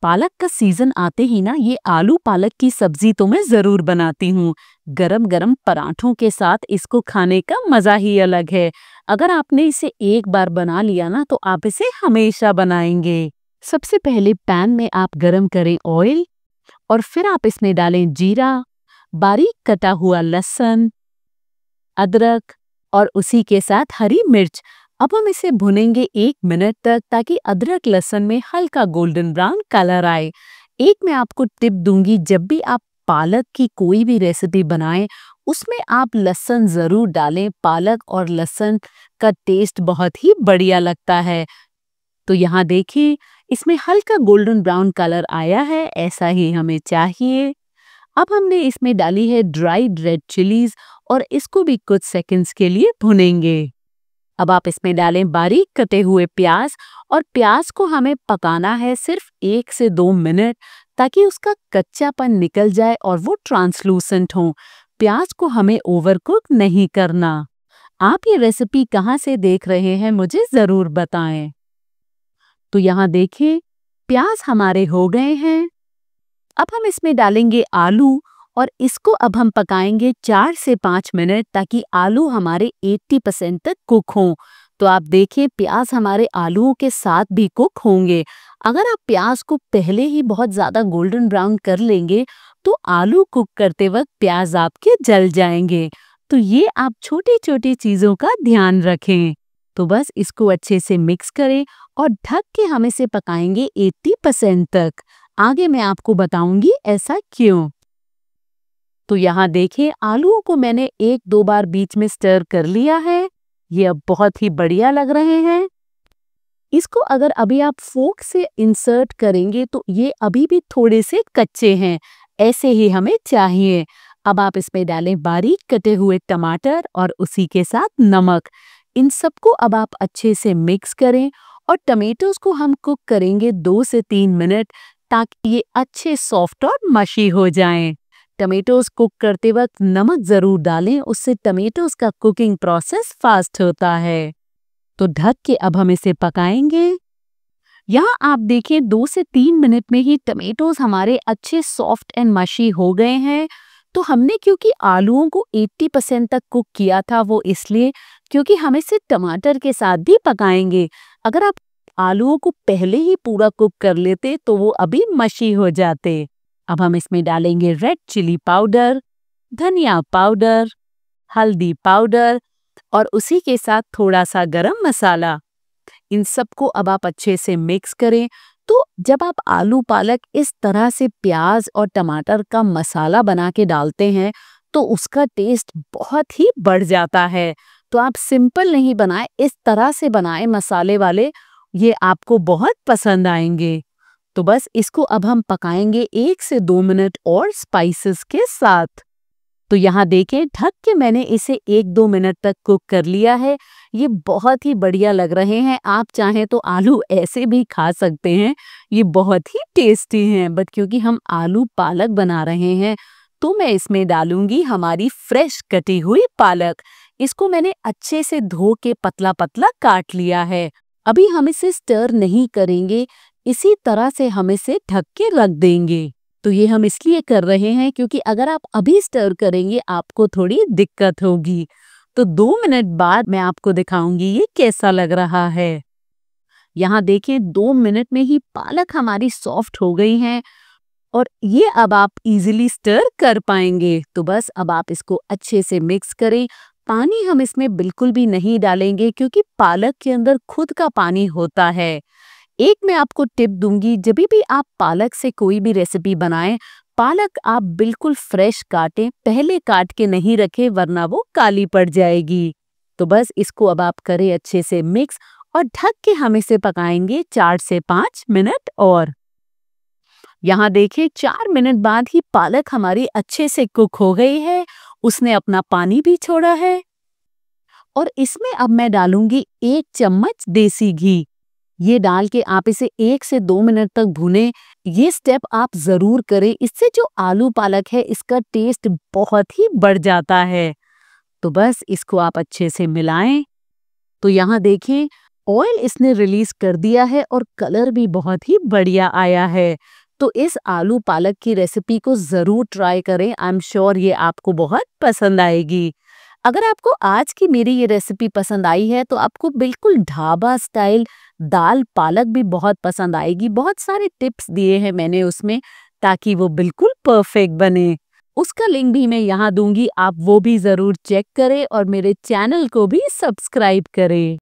पालक का सीजन आते ही ना ये आलू पालक की सब्जी तो मैं जरूर बनाती हूँ। गरम गरम पराठों के साथ इसको खाने का मजा ही अलग है। अगर आपने इसे एक बार बना लिया ना तो आप इसे हमेशा बनाएंगे। सबसे पहले पैन में आप गरम करें ऑयल और फिर आप इसमें डालें जीरा, बारीक कटा हुआ लहसुन, अदरक और उसी के साथ हरी मिर्च। अब हम इसे भुनेंगे 1 मिनट तक ताकि अदरक लहसुन में हल्का गोल्डन ब्राउन कलर आए। एक मैं आपको टिप दूंगी, जब भी आप पालक की कोई भी रेसिपी बनाएं उसमें आप लहसुन जरूर डालें। पालक और लहसुन का टेस्ट बहुत ही बढ़िया लगता है। तो यहाँ देखिए इसमें हल्का गोल्डन ब्राउन कलर आया है, ऐसा ही हमें चाहिए। अब हमने इसमें डाली है ड्राइड रेड चिलीज और इसको भी कुछ सेकंड्स के लिए भुनेंगे। अब आप इसमें डालें बारीक कटे हुए प्याज और प्याज को हमें पकाना है सिर्फ 1 से 2 मिनट ताकि उसका कच्चापन निकल जाए और वो ट्रांसलूसेंट हो। प्याज को हमें ओवरकुक नहीं करना। आप ये रेसिपी कहाँ से देख रहे हैं मुझे जरूर बताएं। तो यहाँ देखिए प्याज हमारे हो गए हैं। अब हम इसमें डालेंगे आलू और इसको अब हम पकाएंगे 4 से 5 मिनट ताकि आलू हमारे 80% तक कुक हों। तो आप देखिए प्याज हमारे आलूओं के साथ भी कुक होंगे। अगर आप प्याज को पहले ही बहुत ज़्यादा गोल्डन ब्राउन कर लेंगे तो आलू कुक करते वक्त प्याज आपके जल जाएंगे। तो ये आप छोटी छोटी चीज़ों का ध्यान रखें। तो बस इसको अच्छे से मिक्स करें और ढक के हम इसे पकाएंगे 80% तक। आगे मैं आपको बताऊंगी ऐसा क्यों। तो यहाँ देखिए आलूओं को मैंने 1-2 बार बीच में स्टर कर लिया है। ये अब बहुत ही बढ़िया लग रहे हैं। इसको अगर अभी आप फोर्क से इंसर्ट करेंगे तो ये अभी भी थोड़े से कच्चे हैं, ऐसे ही हमें चाहिए। अब आप इसमें डालें बारीक कटे हुए टमाटर और उसी के साथ नमक। इन सबको अब आप अच्छे से मिक्स करें और टमेटोज को हम कुक करेंगे 2 से 3 मिनट ताकि ये अच्छे सॉफ्ट और मशी हो जाएं। टमेटोज कुक करते वक्त नमक जरूर डालें, उससे टमेटोज का कुकिंग प्रोसेस फास्ट होता है। तो ढक के अब हम इसे पकाएंगे। यहाँ आप देखें 2 से 3 मिनट में ही टमेटोज हमारे अच्छे सॉफ्ट एंड मशी हो गए हैं। तो हमने क्योंकि आलूओं को 80% तक कुक किया था वो इसलिए क्योंकि हम इसे टमाटर के साथ भी पकाएंगे। अगर आप आलूओं को पहले ही पूरा कुक कर लेते तो वो अभी मशी हो जाते। अब हम इसमें डालेंगे रेड चिली पाउडर, धनिया पाउडर, हल्दी पाउडर और उसी के साथ थोड़ा सा गरम मसाला। इन सबको अब आप अच्छे से मिक्स करें। तो जब आप आलू पालक इस तरह से प्याज और टमाटर का मसाला बना के डालते हैं तो उसका टेस्ट बहुत ही बढ़ जाता है। तो आप सिंपल नहीं बनाएं, इस तरह से बनाएं मसाले वाले, ये आपको बहुत पसंद आएंगे। तो बस इसको अब हम पकाएंगे 1 से 2 मिनट और स्पाइसेस के साथ। तो यहाँ देखें ढक के मैंने इसे 1-2 मिनट तक कुक कर लिया है। ये बहुत ही बढ़िया लग रहे हैं। आप चाहें तो आलू ऐसे भी खा सकते हैं, ये बहुत ही टेस्टी हैं। बट क्योंकि हम आलू पालक बना रहे हैं तो मैं इसमें डालूंगी हमारी फ्रेश कटी हुई पालक। इसको मैंने अच्छे से धो के पतला पतला काट लिया है। अभी हम इसे स्टर नहीं करेंगे, इसी तरह से हम इसे ढक के रख देंगे। तो ये हम इसलिए कर रहे हैं क्योंकि अगर आप अभी स्टर करेंगे आपको थोड़ी दिक्कत होगी। तो 2 मिनट बाद मैं आपको दिखाऊंगी ये कैसा लग रहा है। यहाँ देखिए 2 मिनट में ही पालक हमारी सॉफ्ट हो गई है और ये अब आप इजीली स्टर कर पाएंगे। तो बस अब आप इसको अच्छे से मिक्स करें। पानी हम इसमें बिल्कुल भी नहीं डालेंगे क्योंकि पालक के अंदर खुद का पानी होता है। एक मैं आपको टिप दूंगी, जब भी आप पालक से कोई भी रेसिपी बनाएं, पालक आप बिल्कुल फ्रेश काटें, पहले काट के नहीं रखें वरना वो काली पड़ जाएगी। तो बस इसको अब आप करें अच्छे से मिक्स और ढक के हम इसे पकाएंगे 4 से 5 मिनट और। यहाँ देखिए 4 मिनट बाद ही पालक हमारी अच्छे से कुक हो गई है, उसने अपना पानी भी छोड़ा है। और इसमें अब मैं डालूंगी 1 चम्मच देसी घी। ये डाल के आप इसे 1 से 2 मिनट तक भूनें। ये स्टेप आप जरूर करें, इससे जो आलू पालक है इसका टेस्ट बहुत ही बढ़ जाता है। तो बस इसको आप अच्छे से मिलाएं। तो यहाँ देखें ऑयल इसने रिलीज कर दिया है और कलर भी बहुत ही बढ़िया आया है। तो इस आलू पालक की रेसिपी को ज़रूर ट्राई करें। आई एम श्योर ये आपको बहुत पसंद आएगी। अगर आपको आज की मेरी ये रेसिपी पसंद आई है तो आपको बिल्कुल ढाबा स्टाइल दाल पालक भी बहुत पसंद आएगी। बहुत सारे टिप्स दिए हैं मैंने उसमें ताकि वो बिल्कुल परफेक्ट बने। उसका लिंक भी मैं यहाँ दूंगी, आप वो भी ज़रूर चेक करें और मेरे चैनल को भी सब्सक्राइब करें।